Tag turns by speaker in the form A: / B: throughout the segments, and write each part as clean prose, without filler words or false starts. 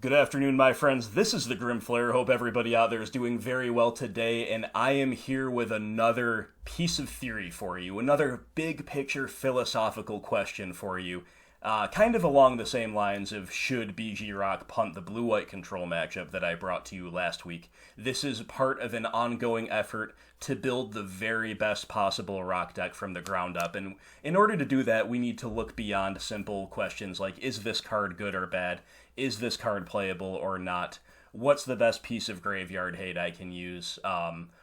A: Good afternoon, my friends. This is the Grim Flare. Hope everybody out there is doing very well today, and I am here with another piece of theory for you, another big picture philosophical question for you, kind of along the same lines of should BG Rock punt the blue-white control matchup that I brought to you last week. This is part of an ongoing effort to build the very best possible Rock deck from the ground up, and in order to do that, we need to look beyond simple questions like, is this card good or bad? Is this card playable or not? What's the best piece of graveyard hate I can use?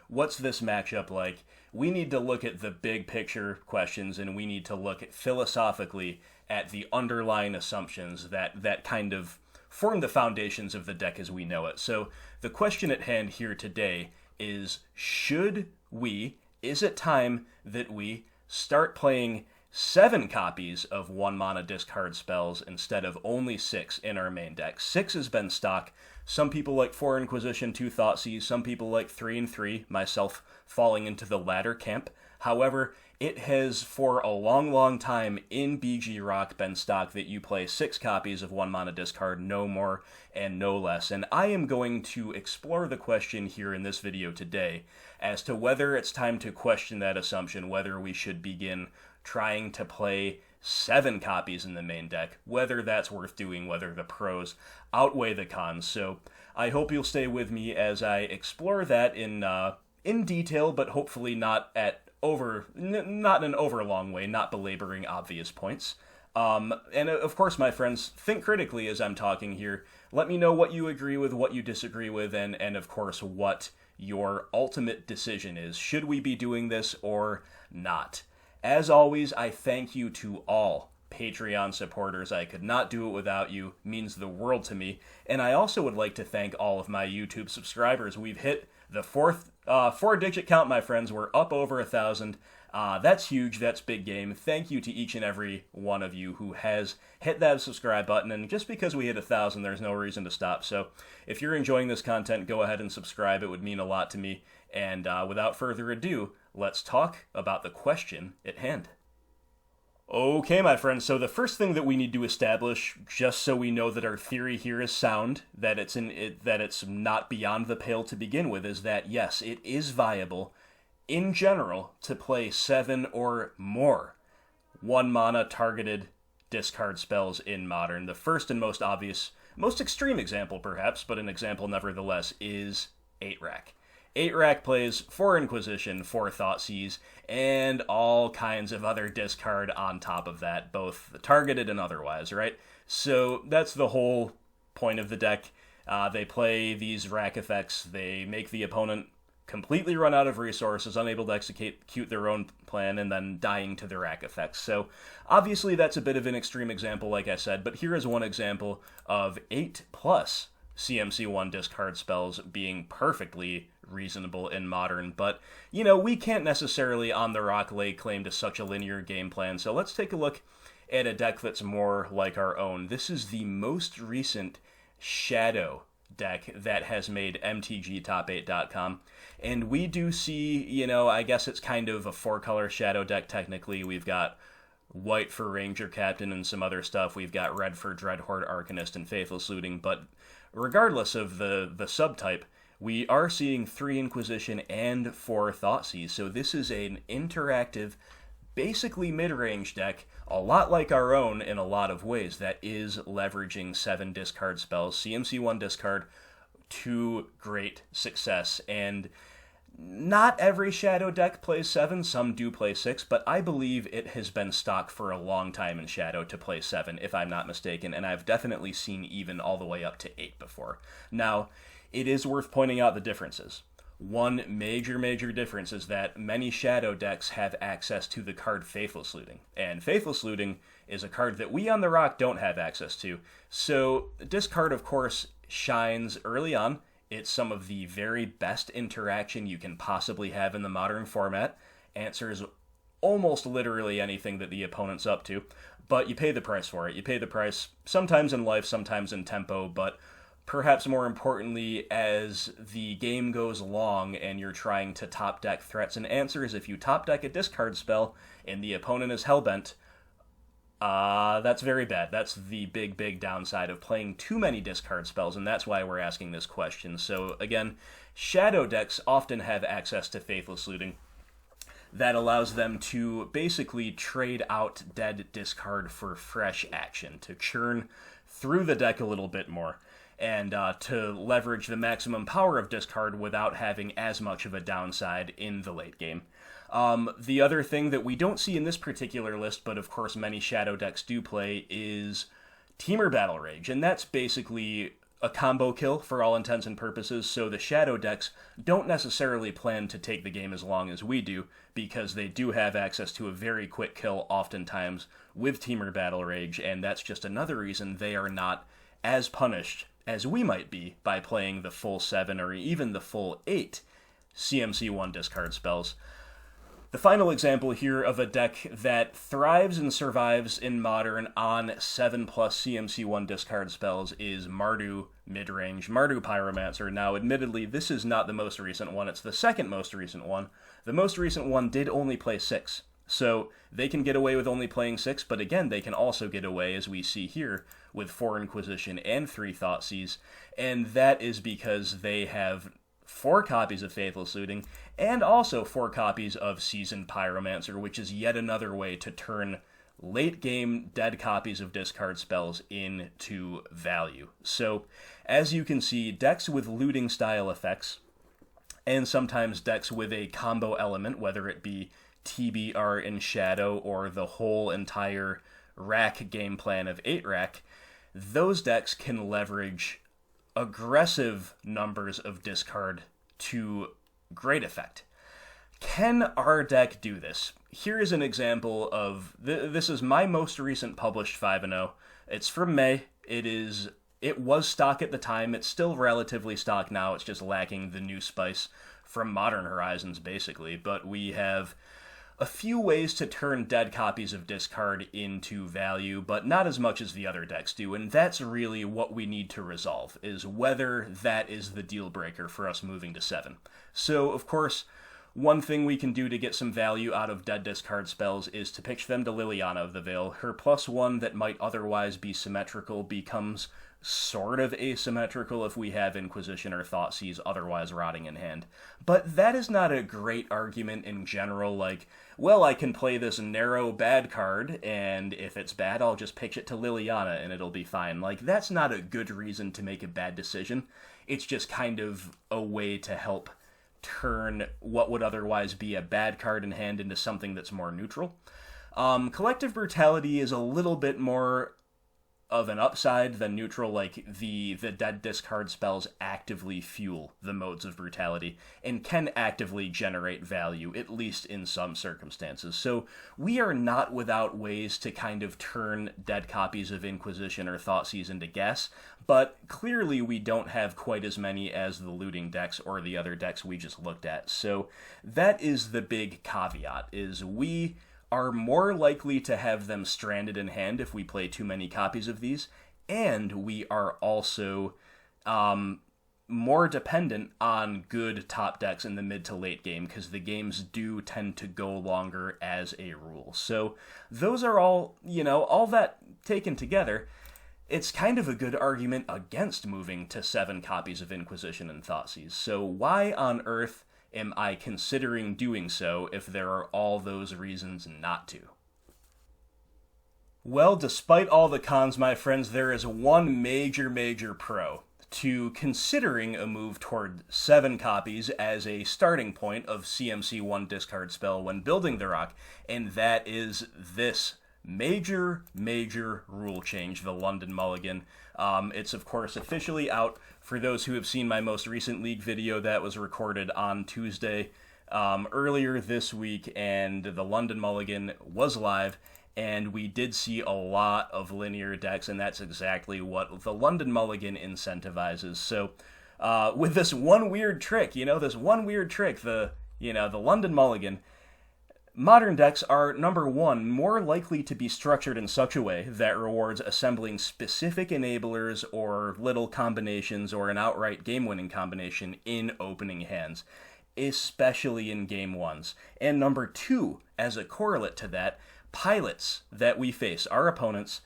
A: What's this matchup like? We need to look at the big picture questions, and we need to look at philosophically at the underlying assumptions that kind of form the foundations of the deck as we know it. So the question at hand here today is, is it time that we start playing 7 copies of 1 mana discard spells instead of only 6 in our main deck? 6 has been stock. Some people like 4 Inquisition, 2 Thoughtseize, some people like 3 and 3, myself falling into the latter camp. However, it has for a long time in BG Rock been stock that you play 6 copies of 1 mana discard, no more and no less. And I am going to explore the question here in this video today as to whether it's time to question that assumption, whether we should begin trying to play 7 copies in the main deck, whether that's worth doing, whether the pros outweigh the cons. So I hope you'll stay with me as I explore that in detail, but hopefully not in an overlong way, not belaboring obvious points. And of course, my friends, think critically as I'm talking here. Let me know what you agree with, what you disagree with, and of course, what your ultimate decision is. Should we be doing this or not? As always, I thank you to all Patreon supporters. I could not do it without you. It means the world to me. And I also would like to thank all of my YouTube subscribers. We've hit the 4-digit count, my friends. We're up over 1,000. That's huge. That's big game. Thank you to each and every one of you who has hit that subscribe button. And just because we hit 1,000, there's no reason to stop. So if you're enjoying this content, go ahead and subscribe. It would mean a lot to me. And without further ado, let's talk about the question at hand. Okay, my friends, so the first thing that we need to establish, just so we know that our theory here is sound, that it's not beyond the pale to begin with, is that yes, it is viable in general to play 7 or more 1 mana targeted discard spells in Modern. The first and most obvious, most extreme example perhaps, but an example nevertheless, is 8-Rack. 8-Rack plays 4 Inquisition, 4 Thoughtseize, and all kinds of other discard on top of that, both targeted and otherwise, right? So that's the whole point of the deck. They play these rack effects, they make the opponent completely run out of resources, unable to execute their own plan, and then dying to the rack effects. So obviously that's a bit of an extreme example, like I said, but here is one example of 8+ CMC1 discard spells being perfectly reasonable in Modern, but, you know, we can't necessarily on the Rock lay claim to such a linear game plan, so let's take a look at a deck that's more like our own. This is the most recent Shadow deck that has made MTGTop8.com, and we do see, you know, I guess it's kind of a 4-color Shadow deck technically. We've got white for Ranger Captain and some other stuff. We've got red for Dreadhorde Arcanist and Faithless Looting, but regardless of the subtype, we are seeing 3 Inquisition and 4 Thoughtseize, so this is an interactive, basically mid-range deck, a lot like our own in a lot of ways, that is leveraging 7 discard spells, CMC1 discard, to great success. And not every Shadow deck plays 7, some do play 6, but I believe it has been stock for a long time in Shadow to play 7, if I'm not mistaken, and I've definitely seen even all the way up to 8 before. Now, it is worth pointing out the differences. One major difference is that many Shadow decks have access to the card Faithless Looting, and Faithless Looting is a card that we on the Rock don't have access to. So this card, of course, shines early on. It's some of the very best interaction you can possibly have in the Modern format. Answers almost literally anything that the opponent's up to, but you pay the price for it. You pay the price sometimes in life, sometimes in tempo, but perhaps more importantly, as the game goes along and you're trying to top deck threats and answers, if you top deck a discard spell and the opponent is hellbent That's very bad. That's the big, big downside of playing too many discard spells, and that's why we're asking this question. So, again, shadow decks often have access to Faithless Looting. That allows them to basically trade out dead discard for fresh action, to churn through the deck a little bit more, and to leverage the maximum power of discard without having as much of a downside in the late game. The other thing that we don't see in this particular list, but of course many shadow decks do play, is Temur Battle Rage, and that's basically a combo kill for all intents and purposes, so the shadow decks don't necessarily plan to take the game as long as we do, because they do have access to a very quick kill oftentimes with Temur Battle Rage, and that's just another reason they are not as punished as we might be by playing the full 7 or even the full 8 CMC1 discard spells. The final example here of a deck that thrives and survives in Modern on 7 plus CMC1 discard spells is Mardu Midrange, Mardu Pyromancer. Now, admittedly, this is not the most recent one, it's the second most recent one. The most recent one did only play 6, so they can get away with only playing 6, but again, they can also get away, as we see here, with 4 Inquisition and 3 Thoughtseize, and that is because they have 4 copies of Faithless Looting, and also 4 copies of Seasoned Pyromancer, which is yet another way to turn late-game dead copies of discard spells into value. So, as you can see, decks with looting-style effects, and sometimes decks with a combo element, whether it be TBR in Shadow or the whole entire rack game plan of 8 rack, those decks can leverage aggressive numbers of discard to great effect. Can our deck do this? Here is an example of, this is my most recent published 5-0. It's from May. It was stock at the time. It's still relatively stock now. It's just lacking the new spice from Modern Horizons, basically. But we have a few ways to turn dead copies of discard into value, but not as much as the other decks do, and that's really what we need to resolve, is whether that is the deal breaker for us moving to 7. So, of course, one thing we can do to get some value out of dead discard spells is to pitch them to Liliana of the Veil. Her +1 that might otherwise be symmetrical becomes sort of asymmetrical if we have Inquisition or Thoughtseize otherwise rotting in hand. But that is not a great argument in general, like, well, I can play this narrow bad card, and if it's bad, I'll just pitch it to Liliana and it'll be fine. Like, that's not a good reason to make a bad decision. It's just kind of a way to help turn what would otherwise be a bad card in hand into something that's more neutral. Collective Brutality is a little bit more of an upside than neutral. Like, the dead discard spells actively fuel the modes of brutality and can actively generate value, at least in some circumstances. So we are not without ways to kind of turn dead copies of Inquisition or Thoughtseize into gas, but clearly we don't have quite as many as the looting decks or the other decks we just looked at. So that is the big caveat, is we are more likely to have them stranded in hand if we play too many copies of these, and we are also more dependent on good top decks in the mid to late game, because the games do tend to go longer as a rule. So those are all, all that taken together, it's kind of a good argument against moving to 7 copies of Inquisition and Thoughtseize. So why on earth am I considering doing so if there are all those reasons not to? Well, despite all the cons, my friends, there is one major pro to considering a move toward 7 copies as a starting point of CMC1 discard spell when building the rock, and that is this major rule change, the London Mulligan. It's, of course, officially out. For those who have seen my most recent League video, that was recorded on Tuesday earlier this week, and the London Mulligan was live, and we did see a lot of linear decks, and that's exactly what the London Mulligan incentivizes. So with this one weird trick, the London Mulligan, modern decks are, number one, more likely to be structured in such a way that rewards assembling specific enablers or little combinations or an outright game-winning combination in opening hands, especially in game ones. And number two, as a correlate to that, pilots that we face, our opponents,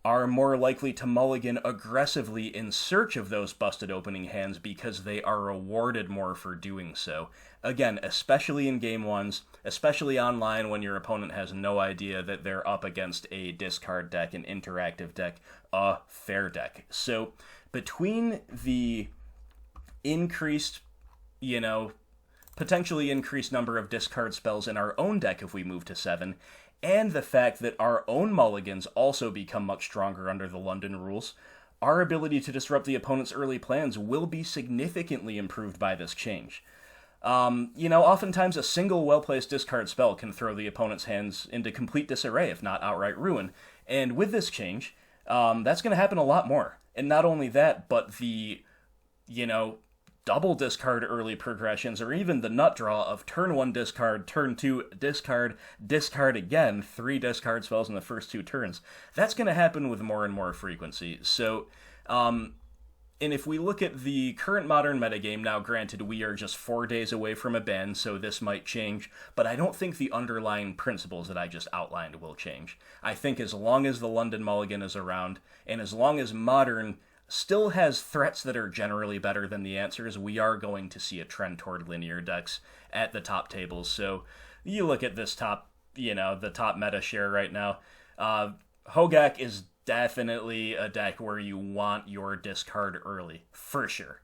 A: are more likely to mulligan aggressively in search of those busted opening hands because they are rewarded more for doing so. Again, especially in game ones, especially online when your opponent has no idea that they're up against a discard deck, an interactive deck, a fair deck. So between the increased, potentially increased number of discard spells in our own deck if we move to 7, and the fact that our own mulligans also become much stronger under the London rules, our ability to disrupt the opponent's early plans will be significantly improved by this change. Oftentimes a single well-placed discard spell can throw the opponent's hands into complete disarray, if not outright ruin. And with this change, that's going to happen a lot more. And not only that, but the, double discard early progressions, or even the nut draw of turn 1 discard, turn 2 discard, discard again, 3 discard spells in the first 2 turns. That's going to happen with more and more frequency. So, and if we look at the current modern metagame, now granted we are just 4 days away from a ban, so this might change, but I don't think the underlying principles that I just outlined will change. I think as long as the London Mulligan is around, and as long as modern still has threats that are generally better than the answers, we are going to see a trend toward linear decks at the top tables. So you look at this top, the top meta share right now. Hogak is definitely a deck where you want your discard early, for sure.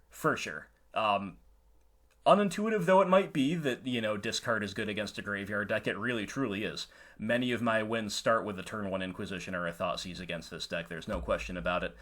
A: Unintuitive though it might be that, discard is good against a graveyard deck, it really truly is. Many of my wins start with a turn 1 Inquisition or a Thoughtseize against this deck, there's no question about it.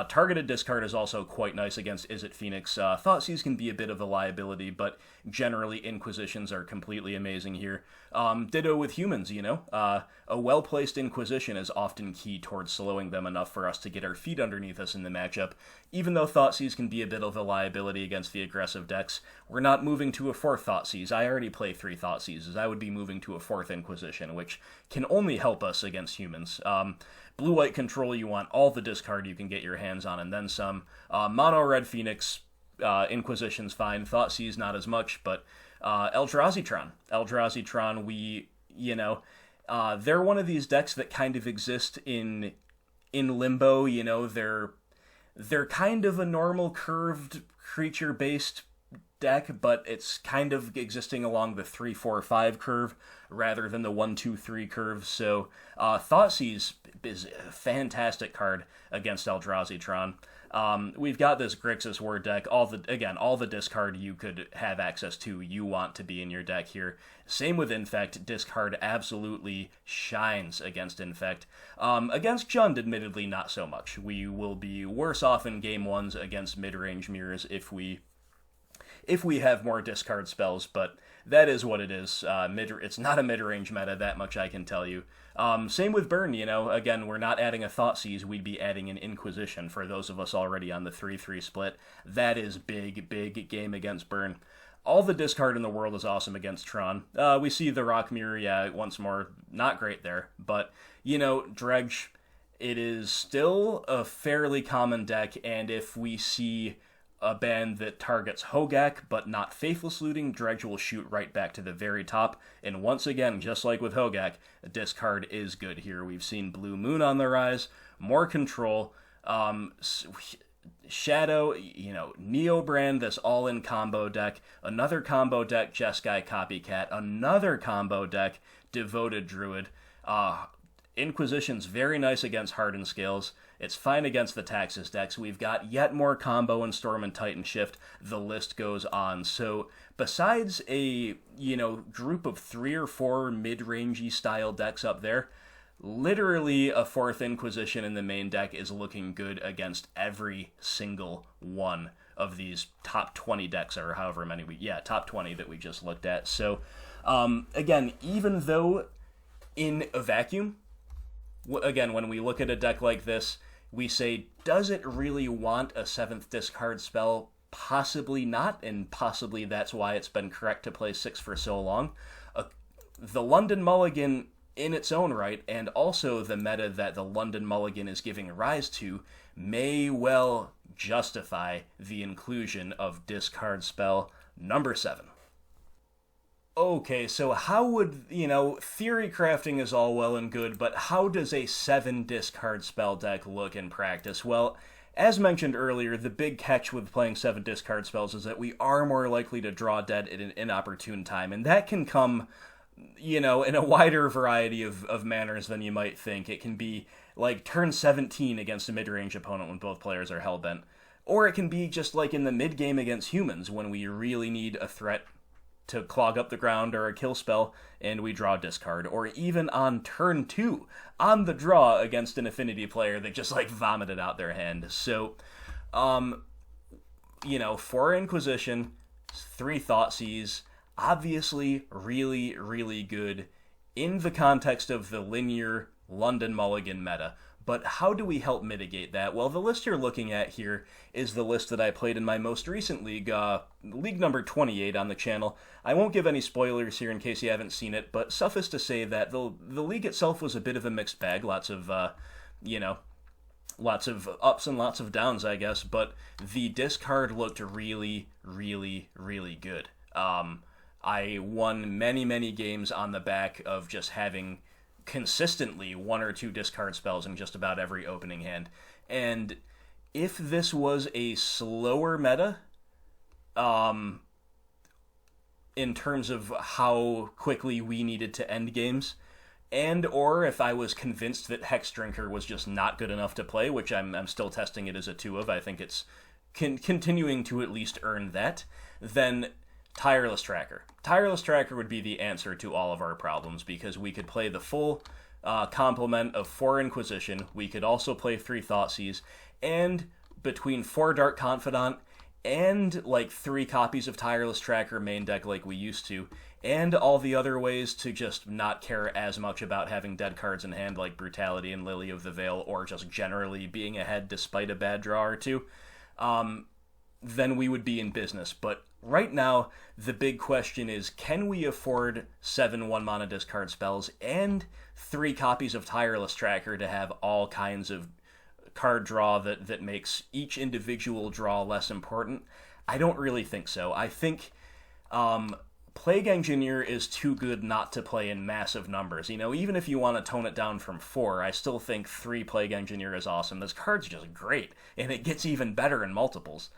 A: Targeted discard is also quite nice against Izzet Phoenix. Thoughtseize can be a bit of a liability, but generally Inquisitions are completely amazing here. Ditto with humans, a well-placed Inquisition is often key towards slowing them enough for us to get our feet underneath us in the matchup. Even though Thoughtseize can be a bit of a liability against the aggressive decks, we're not moving to a 4th Thoughtseize. I already play 3 Thoughtseizes. I would be moving to a 4th Inquisition, which can only help us against humans. Blue-white control, you want all the discard you can get your hands on, and then some. Mono-red Phoenix, Inquisition's fine. Thoughtseize, not as much, but Eldrazi-tron. They're one of these decks that kind of exist in limbo, they're kind of a normal curved creature-based deck, but it's kind of existing along the 3-4-5 curve rather than the 1-2-3 curve. So Thoughtseize is a fantastic card against Eldrazi-tron. We've got this Grixis Word deck. All the discard you could have access to, you want to be in your deck here. Same with Infect. Discard absolutely shines against Infect. Against Jund, admittedly, not so much. We will be worse off in game 1s against mid-range mirrors if we have more discard spells, but that is what it is. It's not a mid-range meta, that much I can tell you. Same with Burn, again, we're not adding a Thoughtseize, we'd be adding an Inquisition for those of us already on the 3-3 split. That is big game against Burn. All the discard in the world is awesome against Tron. We see the Rock Mirror, once more, not great there, but, Dredge, it is still a fairly common deck, and if we see a ban that targets Hogak, but not Faithless Looting, Dredge will shoot right back to the very top. And once again, just like with Hogak, a discard is good here. We've seen Blue Moon on the rise, more control, Shadow, Neobrand, this all-in combo deck, another combo deck, Jeskai Copycat, another combo deck, Devoted Druid. Inquisition's very nice against Hardened Scales. It's fine against the Taxus decks. We've got yet more combo in Storm and Titan Shift. The list goes on. So besides a, group of 3 or 4 mid-rangey style decks up there, literally a 4th Inquisition in the main deck is looking good against every single one of these top 20 decks, or however many top 20 that we just looked at. So, again, even though in a vacuum, again, when we look at a deck like this, we say, does it really want a 7th discard spell? Possibly not, and possibly that's why it's been correct to play 6 for so long. The London Mulligan in its own right, and also the meta that the London Mulligan is giving rise to, may well justify the inclusion of discard spell number 7. Okay, so how would, theory crafting is all well and good, but how does a 7 discard spell deck look in practice? Well, as mentioned earlier, the big catch with playing 7 discard spells is that we are more likely to draw dead at an inopportune time, and that can come, in a wider variety of manners than you might think. It can be like turn 17 against a mid-range opponent when both players are hellbent. Or it can be just like in the mid-game against humans when we really need a threat to clog up the ground or a kill spell, and we draw discard. Or even on turn 2, on the draw against an affinity player that just like vomited out their hand. So, 4 Inquisition, 3 Thoughtseize, obviously really, really good in the context of the linear London Mulligan meta. But how do we help mitigate that? Well, the list you're looking at here is the list that I played in my most recent league, league number 28 on the channel. I won't give any spoilers here in case you haven't seen it, but suffice to say that the league itself was a bit of a mixed bag. Lots of ups and lots of downs, I guess, but the discard looked really, really, really good. I won many, many games on the back of just having consistently 1 or 2 discard spells in just about every opening hand. And if this was a slower meta, in terms of how quickly we needed to end games, and or if I was convinced that Hex Drinker was just not good enough to play, which I'm still testing it as a 2 of, I think it's continuing to at least earn that, then Tireless Tracker. Tireless Tracker would be the answer to all of our problems, because we could play the full complement of 4 Inquisition, we could also play 3 Thoughtseize, and between 4 Dark Confidant and like 3 copies of Tireless Tracker main deck like we used to, and all the other ways to just not care as much about having dead cards in hand like Brutality and Lily of the Veil, or just generally being ahead despite a bad draw or 2, then we would be in business. But right now, the big question is, can we afford 7 1-mana discard spells and 3 copies of Tireless Tracker to have all kinds of card draw that makes each individual draw less important? I don't really think so. I think Plague Engineer is too good not to play in massive numbers. Even if you want to tone it down from 4, I still think 3 Plague Engineer is awesome. This card's just great, and it gets even better in multiples.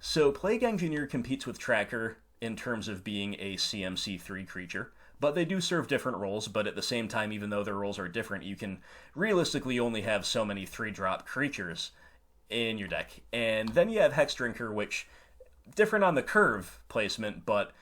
A: So Plague Engineer competes with Tracker in terms of being a CMC3 creature, but they do serve different roles. But at the same time, even though their roles are different, you can realistically only have so many 3-drop creatures in your deck. And then you have Hex Drinker, which, different on the curve placement, but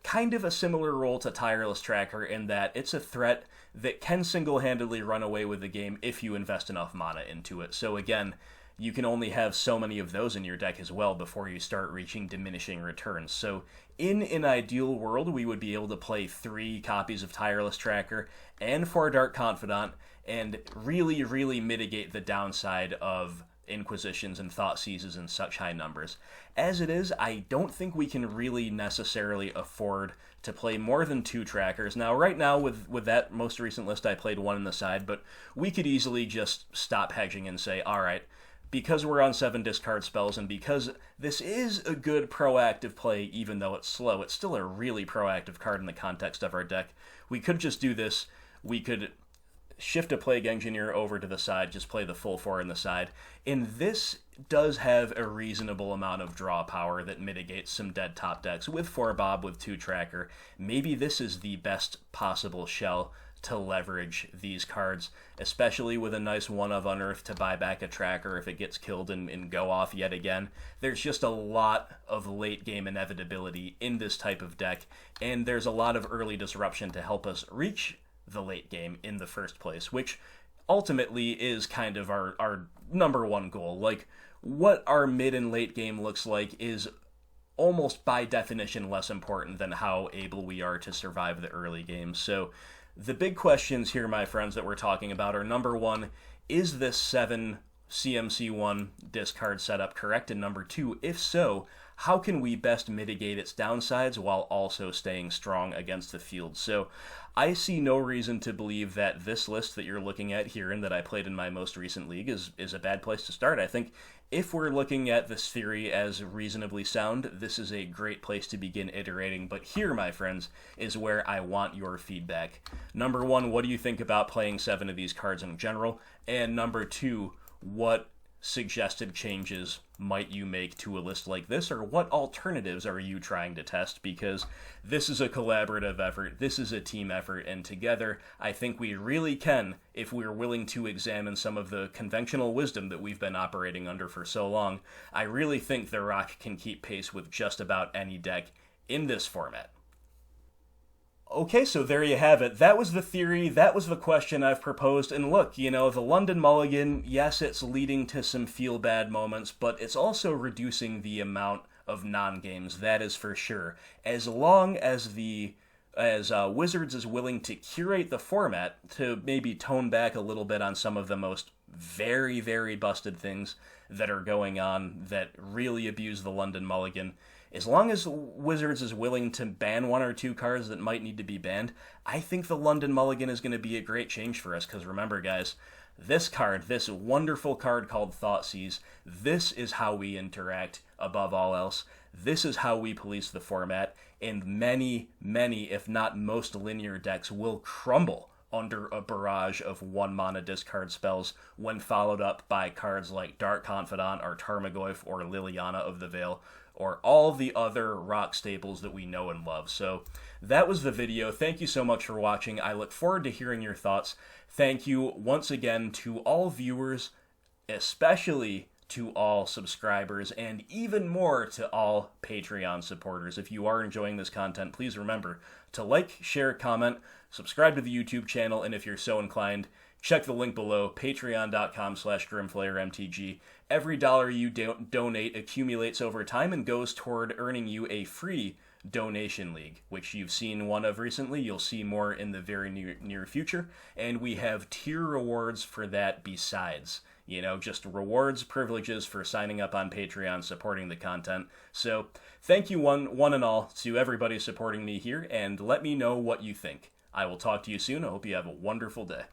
A: kind of a similar role to Tireless Tracker in that it's a threat that can single-handedly run away with the game if you invest enough mana into it. So again, you can only have so many of those in your deck as well before you start reaching diminishing returns. So in an ideal world, we would be able to play 3 copies of Tireless Tracker and 4 Dark Confidant and really, really mitigate the downside of Inquisitions and Thoughtseizes in such high numbers. As it is, I don't think we can really necessarily afford to play more than 2 trackers. Now, right now, with that most recent list, I played 1 in the side, but we could easily just stop hedging and say, all right, because we're on 7 discard spells, and because this is a good proactive play, even though it's slow, it's still a really proactive card in the context of our deck. We could just do this. We could shift a Plague Engineer over to the side, just play the full 4 in the side. And this does have a reasonable amount of draw power that mitigates some dead top decks. With 4 Bob, with 2 Tracker, maybe this is the best possible shell to leverage these cards, especially with a nice 1 of Unearth to buy back a Tracker if it gets killed and go off yet again. There's just a lot of late game inevitability in this type of deck, and there's a lot of early disruption to help us reach the late game in the first place, which ultimately is kind of our number one goal. Like, what our mid and late game looks like is almost by definition less important than how able we are to survive the early game. So the big questions here, my friends, that we're talking about are, number 1, is this 7 CMC1 discard setup correct? And number 2, if so, how can we best mitigate its downsides while also staying strong against the field? So I see no reason to believe that this list that you're looking at here and that I played in my most recent league is a bad place to start. I think if we're looking at this theory as reasonably sound, this is a great place to begin iterating. But here, my friends, is where I want your feedback. Number one, what do you think about playing 7 of these cards in general? And number two, what suggested changes might you make to a list like this, or what alternatives are you trying to test? Because this is a collaborative effort, this is a team effort, and together I think we really can, if we're willing to examine some of the conventional wisdom that we've been operating under for so long, I really think the Rock can keep pace with just about any deck in this format. Okay, so there you have it. That was the theory, that was the question I've proposed, and look, the London Mulligan, yes, it's leading to some feel-bad moments, but it's also reducing the amount of non-games, that is for sure. As long as Wizards is willing to curate the format to maybe tone back a little bit on some of the most very, very busted things that are going on that really abuse the London Mulligan, as long as Wizards is willing to ban 1 or 2 cards that might need to be banned, I think the London Mulligan is going to be a great change for us, because remember, guys, this card, this wonderful card called Thoughtseize, this is how we interact above all else. This is how we police the format, and many, if not most linear decks will crumble under a barrage of 1-mana discard spells when followed up by cards like Dark Confidant or Tarmogoyf or Liliana of the Veil, or all the other Rock staples that we know and love. So that was the video. Thank you so much for watching. I look forward to hearing your thoughts. Thank you once again to all viewers, especially to all subscribers, and even more to all Patreon supporters. If you are enjoying this content, please remember to like, share, comment, subscribe to the YouTube channel, and if you're so inclined, check the link below, patreon.com/GrimFlayerMTG. Every dollar you donate accumulates over time and goes toward earning you a free donation league, which you've seen one of recently. You'll see more in the very near future, and we have tier rewards for that besides. Just rewards, privileges for signing up on Patreon, supporting the content. So thank you one and all to everybody supporting me here, and let me know what you think. I will talk to you soon. I hope you have a wonderful day.